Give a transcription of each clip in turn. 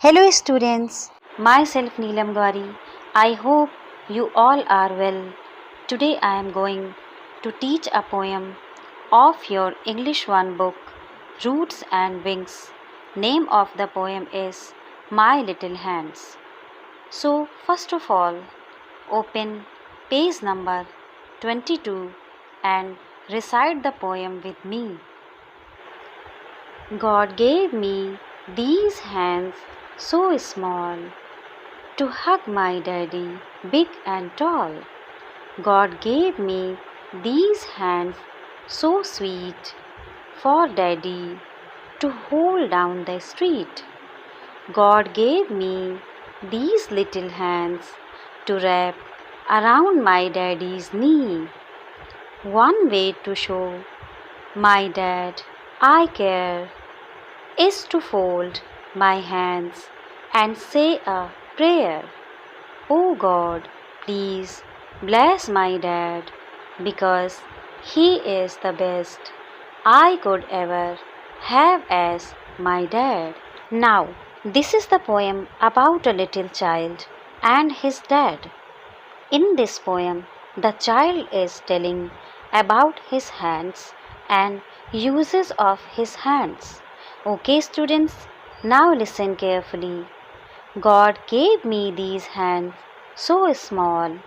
Hello students, myself Neelam Gauri. I hope you all are well. Today I am going to teach a poem of your English 1 book, Roots and Wings. Name of the poem is My Little Hands. So first of all, open page number 22 and recite the poem with me. God gave me these hands so small to hug my daddy big and tall. God gave me these hands so sweet for daddy to hold down the street. God gave me these little hands to wrap around my daddy's knee. One way to show my dad I care is to fold my hands and say a prayer. Oh God, please bless my dad because he is the best I could ever have as my dad. Now, this is the poem about a little child and his dad. In this poem, the child is telling about his hands and uses of his hands. Okay, students, now listen carefully. God gave me these hands so small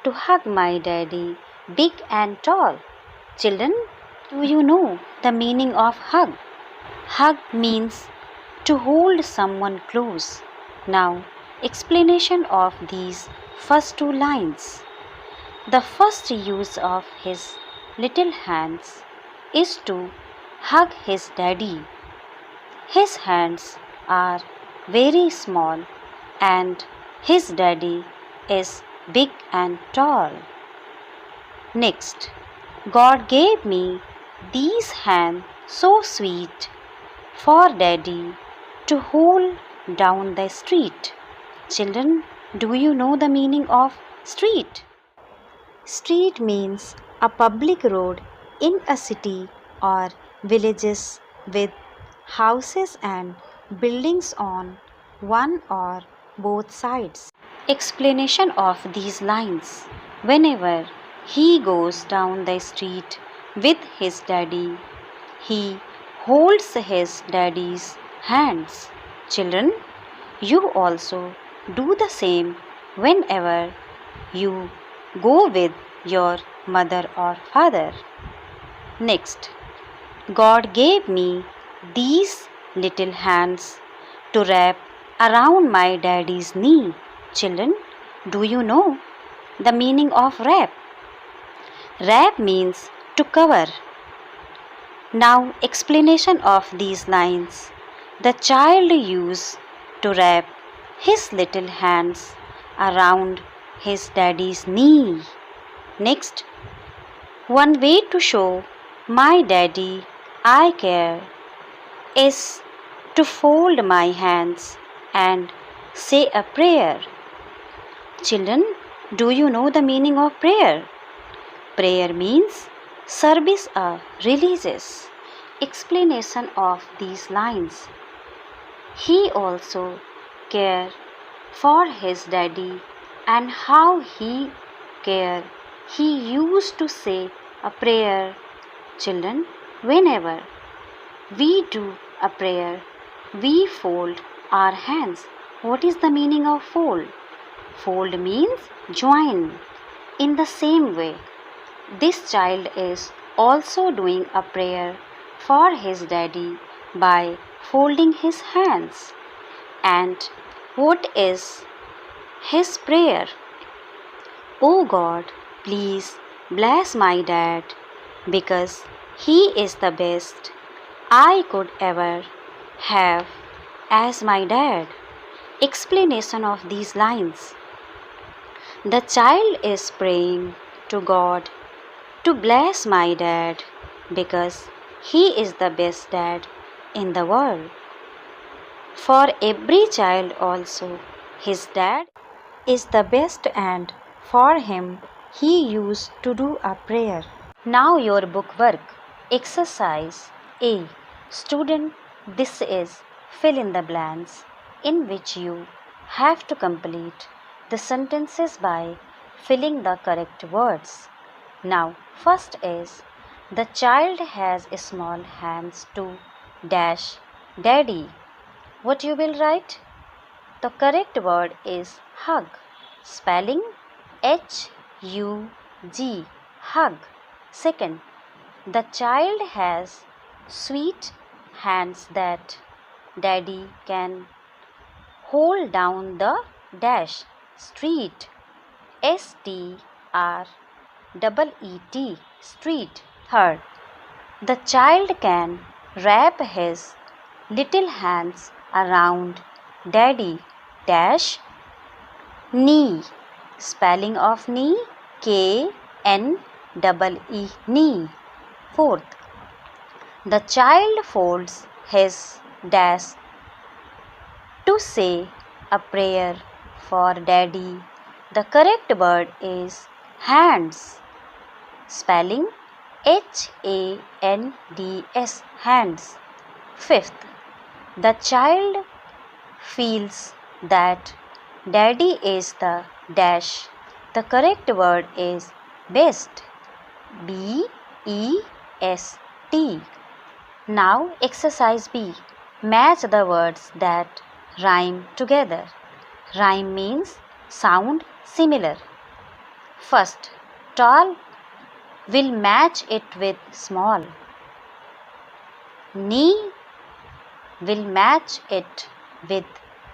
to hug my daddy big and tall. Children, do you know the meaning of hug? Hug means to hold someone close. Now, explanation of these first two lines. The first use of his little hands is to hug his daddy. His hands are very small and his daddy is big and tall. Next, God gave me these hands so sweet for daddy to hold down the street. Children, do you know the meaning of street? Street means a public road in a city or villages with houses and buildings on one or both sides. Explanation of these lines. Whenever he goes down the street with his daddy, he holds his daddy's hands. Children, you also do the same whenever you go with your mother or father. Next, God gave me these little hands to wrap around my daddy's knee. Children, do you know the meaning of wrap? Wrap means to cover. Now, explanation of these lines. The child used to wrap his little hands around his daddy's knee. Next, one way to show my daddy I care is to fold my hands and say a prayer. Children, do you know the meaning of prayer? Prayer means service or religious. Explanation of these lines. He also cared for his daddy and how he cared. He used to say a prayer. Children, whenever we do a prayer, we fold our hands. What is the meaning of fold? Fold means join. In the same way, this child is also doing a prayer for his daddy by folding his hands. And what is his prayer? Oh God, please bless my dad because he is the best I could ever have as my dad. Explanation of these lines. The child is praying to God to bless my dad because he is the best dad in the world. For every child also, his dad is the best and for him he used to do a prayer. Now your book work. Exercise A. Student, this is fill in the blanks. in which you have to complete the sentences by filling the correct words. Now, first is the child has small hands to dash daddy. What you will write? The correct word is hug. Spelling H-U-G, hug. Second, the child has sweet hands that daddy can hold down the dash street. S-T-R-E-E-T, street. Third, the child can wrap his little hands around daddy dash knee. Spelling of knee K-N-E-E, knee. Fourth, the child folds his dash to say a prayer for daddy. The correct word is hands. Spelling H-A-N-D-S, hands. Fifth, the child feels that daddy is the dash. The correct word is best. B-E-S-T. Now exercise B. Match the words that rhyme together. Rhyme means sound similar. First, tall will match it with small. Knee will match it with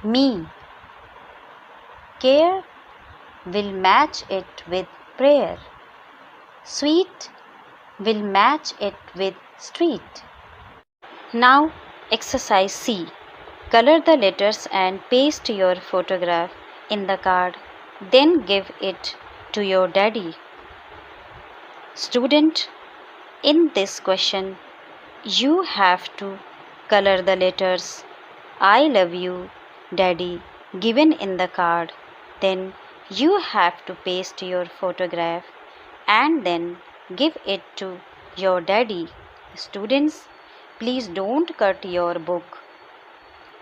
me. Care will match it with prayer. Sweet will match it with street. Now exercise C. Color the letters and paste your photograph in the card. Then give it to your daddy. Student, in this question, you have to color the letters I love you, daddy, given in the card. Then you have to paste your photograph and then give it to your daddy. Students, please don't cut your book.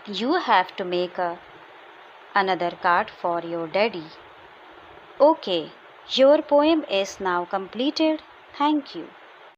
You have to make another card for your daddy. Okay, your poem is now completed. Thank you.